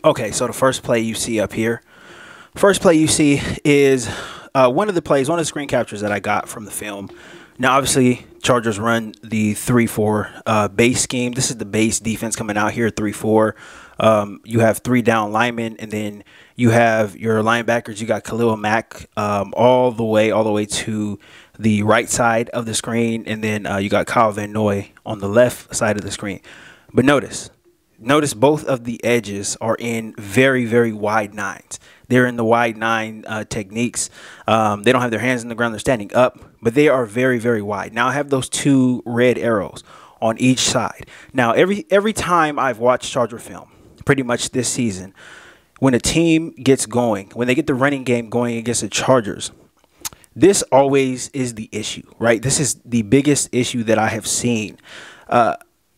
Okay, so the first play you see up here, first play you see is one of the plays, one of the screen captures that I got from the film. Now, obviously, Chargers run the 3-4 base scheme. This is the base defense coming out here, 3-4. You have 3 down linemen, and then you have your linebackers. You got Khalil Mack all the way to the right side of the screen, and then you got Kyle Van Noy on the left side of the screen. But notice both of the edges are in very, very wide nines. They're in the wide nine techniques. They don't have their hands in the ground. They're standing up, but they are very, very wide. Now I have those 2 red arrows on each side. Now, every time I've watched Charger film, pretty much this season, when a team gets going, when they get the running game going against the Chargers, this always is the issue, right? This is the biggest issue that I have seen.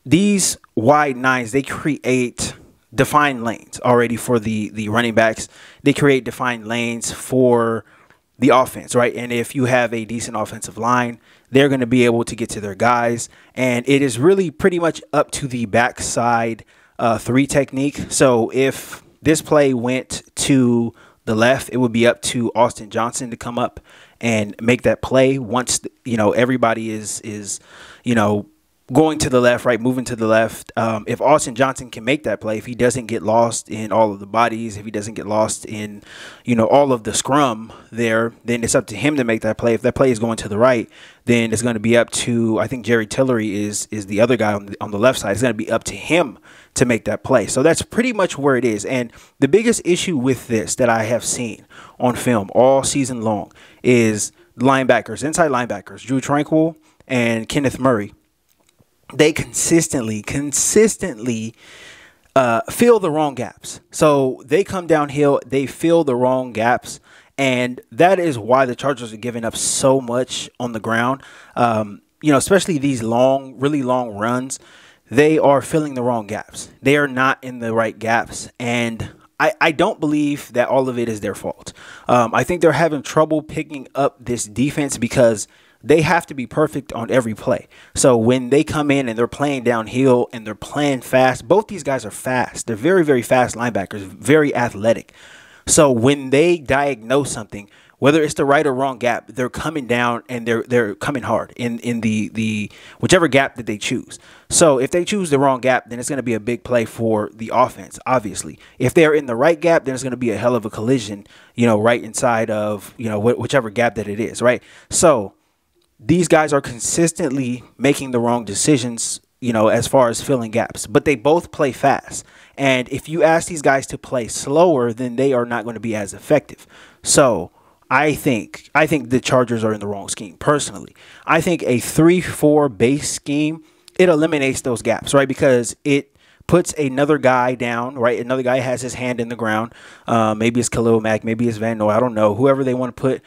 These wide nines, they create defined lanes already for the running backs. They create defined lanes for the offense, right? And if you have a decent offensive line, they're going to be able to get to their guys. And it is really pretty much up to the backside 3 technique. So if this play went to the left, it would be up to Austin Johnson to come up and make that play once, everybody is going to the left, right, moving to the left. If Austin Johnson can make that play, if he doesn't get lost in all of the bodies, if he doesn't get lost in, all of the scrum there, then it's up to him to make that play. If that play is going to the right, then it's going to be up to, I think Jerry Tillery is the other guy on the left side. It's going to be up to him to make that play. So that's pretty much where it is. And the biggest issue with this that I have seen on film all season long is linebackers, inside linebackers, Drew Tranquil and Kenneth Murray. They consistently fill the wrong gaps. So they come downhill, they fill the wrong gaps, and that is why the Chargers are giving up so much on the ground. Especially these really long runs, they are filling the wrong gaps. They are not in the right gaps, and I don't believe that all of it is their fault. I think they're having trouble picking up this defense because they have to be perfect on every play. So when they come in and they're playing downhill and they're playing fast, both these guys are fast. They're very, very fast linebackers, very athletic. So when they diagnose something, whether it's the right or wrong gap, they're coming down and they're coming hard in the whichever gap that they choose. So if they choose the wrong gap, then it's going to be a big play for the offense, obviously. If they're in the right gap, then it's going to be a hell of a collision, right inside of, whichever gap that it is, right? So these guys are consistently making the wrong decisions, as far as filling gaps. But they both play fast. And if you ask these guys to play slower, then they are not going to be as effective. So I think the Chargers are in the wrong scheme, personally. I think a 3-4 base scheme, it eliminates those gaps, right? Because it puts another guy down, right? Another guy has his hand in the ground. Maybe it's Khalil Mack, maybe it's Van Noy, I don't know. Whoever they want to put,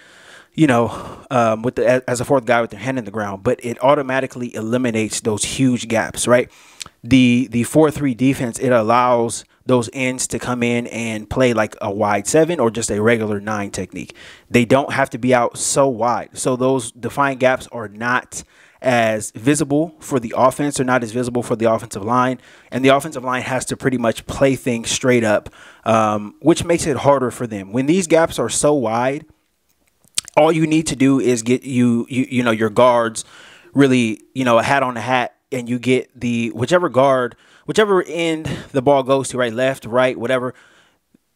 as a 4th guy with their hand in the ground, but it automatically eliminates those huge gaps, right? The 4-3 defense, it allows those ends to come in and play like a wide 7 or just a regular 9 technique. They don't have to be out so wide. So those defined gaps are not as visible for the offense or not as visible for the offensive line. And the offensive line has to pretty much play things straight up, which makes it harder for them. When these gaps are so wide, all you need to do is get your guards really, a hat on the hat, and you get the whichever end the ball goes to, right, left, right, whatever.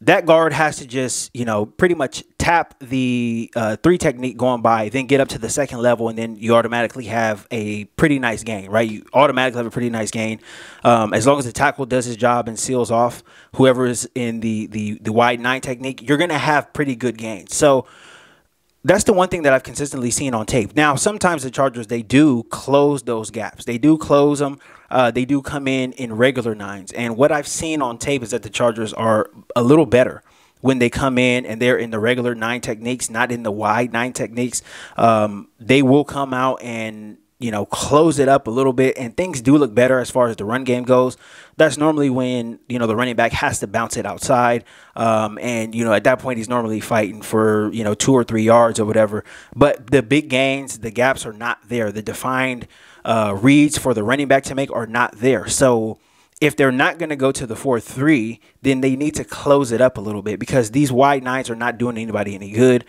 That guard has to just, pretty much tap the 3 technique going by, then get up to the second level, and then you automatically have a pretty nice gain, right? You automatically have a pretty nice gain. As long as the tackle does his job and seals off whoever is in the wide 9 technique, you're going to have pretty good gains. So that's the one thing that I've consistently seen on tape. Now, sometimes the Chargers, they do close those gaps. They do close them. They do come in regular 9s. And what I've seen on tape is that the Chargers are a little better when they come in and they're in the regular 9 techniques, not in the wide 9 techniques. They will come out and, close it up a little bit, and things do look better as far as the run game goes. That's normally when, the running back has to bounce it outside. And, at that point, he's normally fighting for, 2 or 3 yards or whatever. But the big gains, the gaps are not there. The defined reads for the running back to make are not there. So if they're not going to go to the 4-3, then they need to close it up a little bit because these wide nines are not doing anybody any good.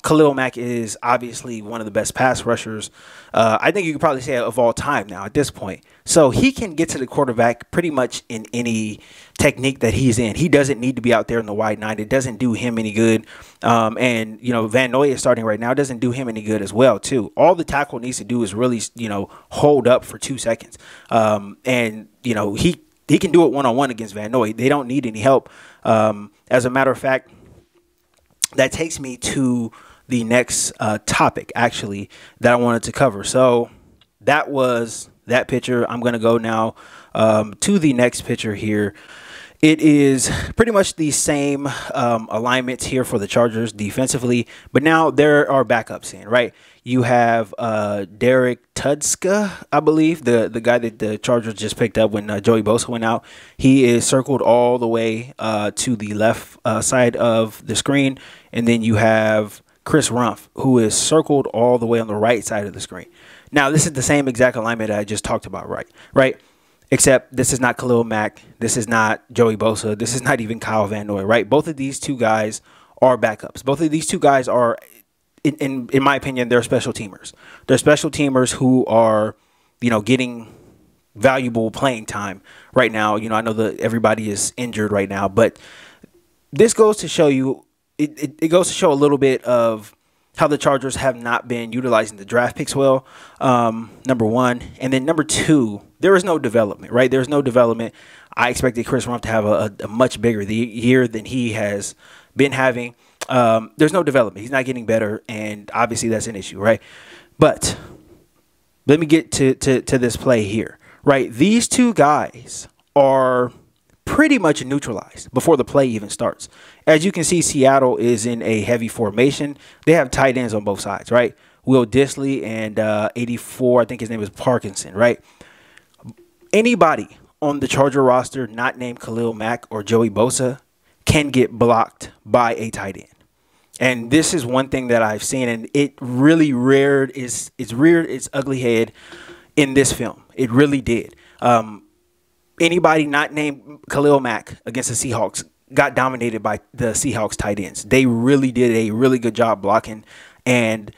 Khalil Mack is obviously one of the best pass rushers. I think you could probably say of all time now at this point. So he can get to the quarterback pretty much in any technique that he's in. He doesn't need to be out there in the wide nine. It doesn't do him any good. And, you know, Van Noy is starting right now. It doesn't do him any good as well, too. All the tackle needs to do is really, you know, hold up for 2 seconds. And, you know, he can do it one-on-one against Van Noy. They don't need any help. As a matter of fact, that takes me to the next topic, actually, that I wanted to cover. So that was that picture. I'm going to go now to the next picture here. It is pretty much the same alignments here for the Chargers defensively, but now there are backups in, right? You have Derek Tudska, I believe, the guy that the Chargers just picked up when Joey Bosa went out. He is circled all the way to the left side of the screen, and then you have Chris Rumph, who is circled all the way on the right side of the screen. Now, this is the same exact alignment that I just talked about, right? Except this is not Khalil Mack. This is not Joey Bosa. This is not even Kyle Van Noy, right? Both of these two guys are backups. Both of these two guys are, in my opinion, they're special teamers. They're special teamers who are, you know, getting valuable playing time right now. You know, I know that everybody is injured right now, but this goes to show you, it goes to show a little bit of how the Chargers have not been utilizing the draft picks well, number one. And then number two, there is no development, right? There's no development. I expected Chris Rumph to have a much bigger year than he has been having. There's no development. He's not getting better, and obviously that's an issue, right? But let me get to this play here, right? These two guys are pretty much neutralized before the play even starts. As you can see, Seattle is in a heavy formation. They have tight ends on both sides, right? Will Disley and 84, I think his name is Parkinson, right? Anybody on the Charger roster not named Khalil Mack or Joey Bosa can get blocked by a tight end. And this is one thing that I've seen, and it really reared its ugly head in this film. It really did. Anybody not named Khalil Mack against the Seahawks got dominated by the Seahawks tight ends. They really did a really good job blocking. And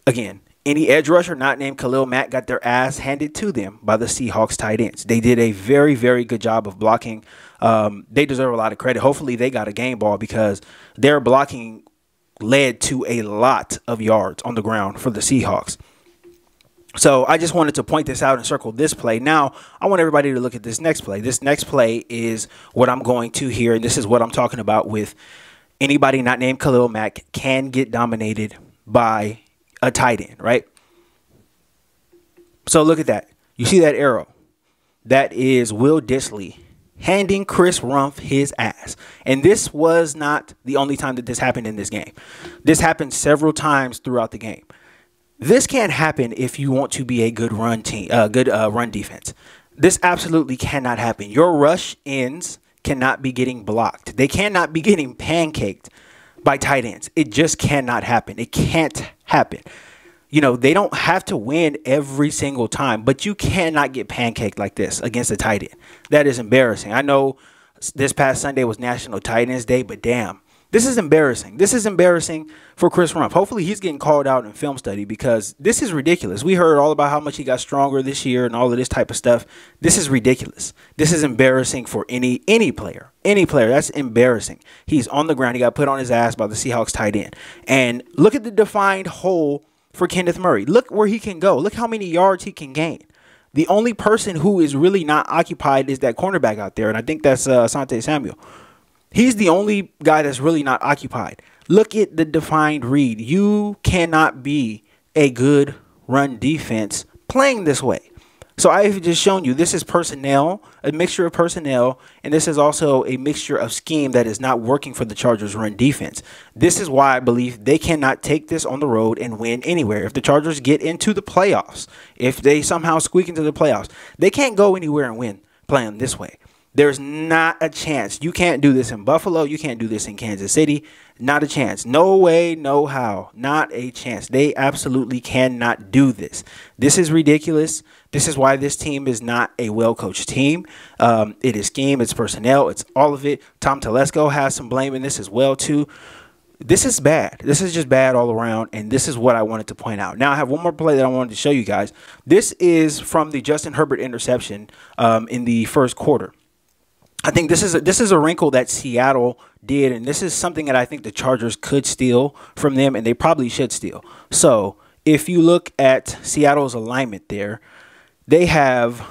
again, any edge rusher not named Khalil Mack got their ass handed to them by the Seahawks tight ends. They did a very, very good job of blocking. They deserve a lot of credit. Hopefully they got a game ball because their blocking led to a lot of yards on the ground for the Seahawks. So I just wanted to point this out and circle this play. Now, I want everybody to look at this next play. This next play is what I'm going to here, and this is what I'm talking about with anybody not named Khalil Mack can get dominated by a tight end, right? So look at that. You see that arrow? That is Will Disley handing Chris Rumph his ass. And this was not the only time that this happened in this game. This happened several times throughout the game. This can't happen if you want to be a good run team, run defense. This absolutely cannot happen. Your rush ends cannot be getting blocked. They cannot be getting pancaked by tight ends. It just cannot happen. It can't happen. You know, they don't have to win every single time, but you cannot get pancaked like this against a tight end. That is embarrassing. I know this past Sunday was National Tight Ends Day, but damn. This is embarrassing. This is embarrassing for Chris Rumph. Hopefully he's getting called out in film study because this is ridiculous. We heard all about how much he got stronger this year and all of this type of stuff. This is ridiculous. This is embarrassing for any player. Any player. That's embarrassing. He's on the ground. He got put on his ass by the Seahawks tight end. And look at the defined hole for Kenneth Murray. Look where he can go. Look how many yards he can gain. The only person who is really not occupied is that cornerback out there, and I think that's Asante Samuel. He's the only guy that's really not occupied. Look at the defined read. You cannot be a good run defense playing this way. So I've just shown you this is personnel, a mixture of personnel, and this is also a mixture of scheme that is not working for the Chargers run defense. This is why I believe they cannot take this on the road and win anywhere. If the Chargers get into the playoffs, if they somehow squeak into the playoffs, they can't go anywhere and win playing this way. There's not a chance. You can't do this in Buffalo. You can't do this in Kansas City. Not a chance. No way, no how. Not a chance. They absolutely cannot do this. This is ridiculous. This is why this team is not a well-coached team. It is scheme. It's personnel. It's all of it. Tom Telesco has some blame in this as well, too. This is bad. This is just bad all around, and this is what I wanted to point out. Now, I have one more play that I wanted to show you guys. This is from the Justin Herbert interception in the first quarter. I think this is a wrinkle that Seattle did, and this is something that I think the Chargers could steal from them, and they probably should steal. So if you look at Seattle's alignment there, they have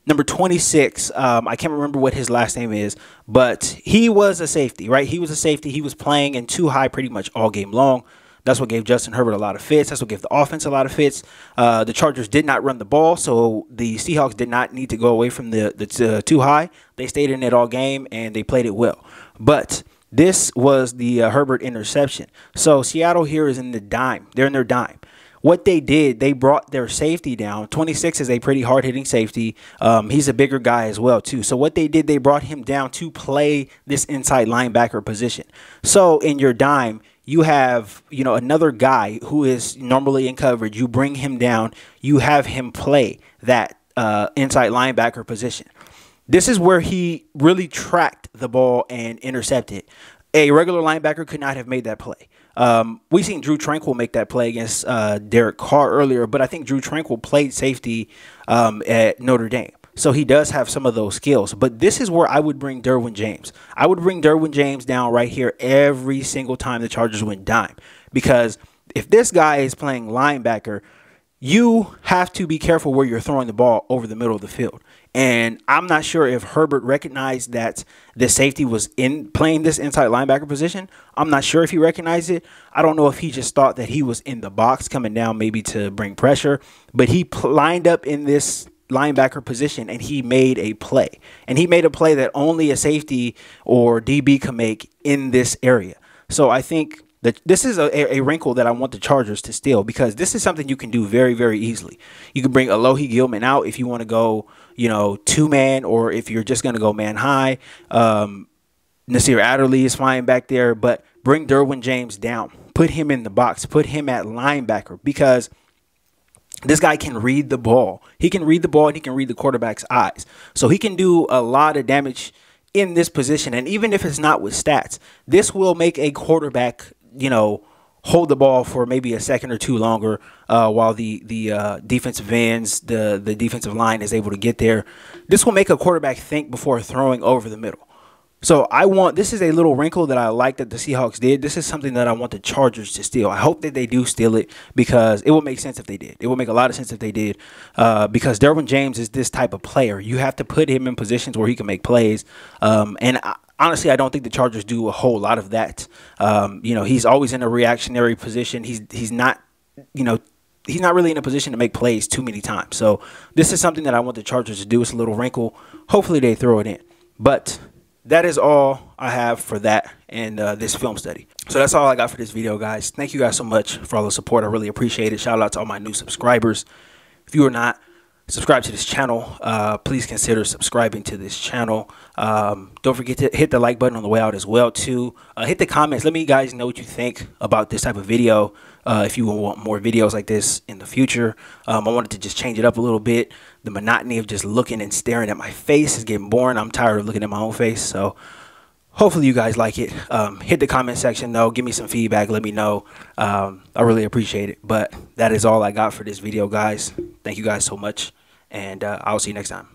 number 26. I can't remember what his last name is, but he was a safety, right? He was a safety. He was playing in too high pretty much all game long. That's what gave Justin Herbert a lot of fits. That's what gave the offense a lot of fits. The Chargers did not run the ball, so the Seahawks did not need to go away from the too high. They stayed in it all game, and they played it well. But this was the Herbert interception. So Seattle here is in the dime. They're in their dime. What they did, they brought their safety down. 26 is a pretty hard-hitting safety. He's a bigger guy as well, too. So what they did, they brought him down to play this inside linebacker position. So in your dime, you have, another guy who is normally in coverage. You bring him down. You have him play that inside linebacker position. This is where he really tracked the ball and intercepted. A regular linebacker could not have made that play. We seen Drew Tranquill make that play against Derek Carr earlier, but I think Drew Tranquill played safety at Notre Dame. So he does have some of those skills. But this is where I would bring Derwin James. I would bring Derwin James down right here every single time the Chargers went dime. Because if this guy is playing linebacker, you have to be careful where you're throwing the ball over the middle of the field. And I'm not sure if Herbert recognized that the safety was in playing this inside linebacker position. I'm not sure if he recognized it. I don't know if he just thought that he was in the box coming down maybe to bring pressure. But he lined up in this linebacker position, and he made a play. And he made a play that only a safety or DB can make in this area. So I think that this is a wrinkle that I want the Chargers to steal, because this is something you can do very, very easily. You can bring Alohi Gilman out if you want to go, two-man, or if you're just going to go man-high. Nasir Adderley is fine back there, but bring Derwin James down. Put him in the box. Put him at linebacker, because this guy can read the ball. He can read the ball, and he can read the quarterback's eyes. So he can do a lot of damage in this position. And even if it's not with stats, this will make a quarterback, hold the ball for maybe a second or two longer while the defensive ends, the defensive line is able to get there. This will make a quarterback think before throwing over the middle. So this is a little wrinkle that I like that the Seahawks did. This is something that I want the Chargers to steal. I hope that they do steal it, because it will make sense if they did. It will make a lot of sense if they did, because Derwin James is this type of player. You have to put him in positions where he can make plays. Honestly, I don't think the Chargers do a whole lot of that. He's always in a reactionary position. He's not really in a position to make plays too many times. So this is something that I want the Chargers to do. It's a little wrinkle. Hopefully they throw it in. But that is all I have for that and this film study. So that's all I got for this video, guys. Thank you guys so much for all the support. I really appreciate it. Shout out to all my new subscribers. If you are not subscribed to this channel, please consider subscribing to this channel. Don't forget to hit the like button on the way out as well, too. Hit the comments. Let me guys know what you think about this type of video. If you want more videos like this in the future. I wanted to just change it up a little bit. The monotony of just looking and staring at my face is getting boring. I'm tired of looking at my own face. So hopefully you guys like it. Hit the comment section, though. Give me some feedback. Let me know. I really appreciate it. But that is all I got for this video, guys. Thank you guys so much. And I'll see you next time.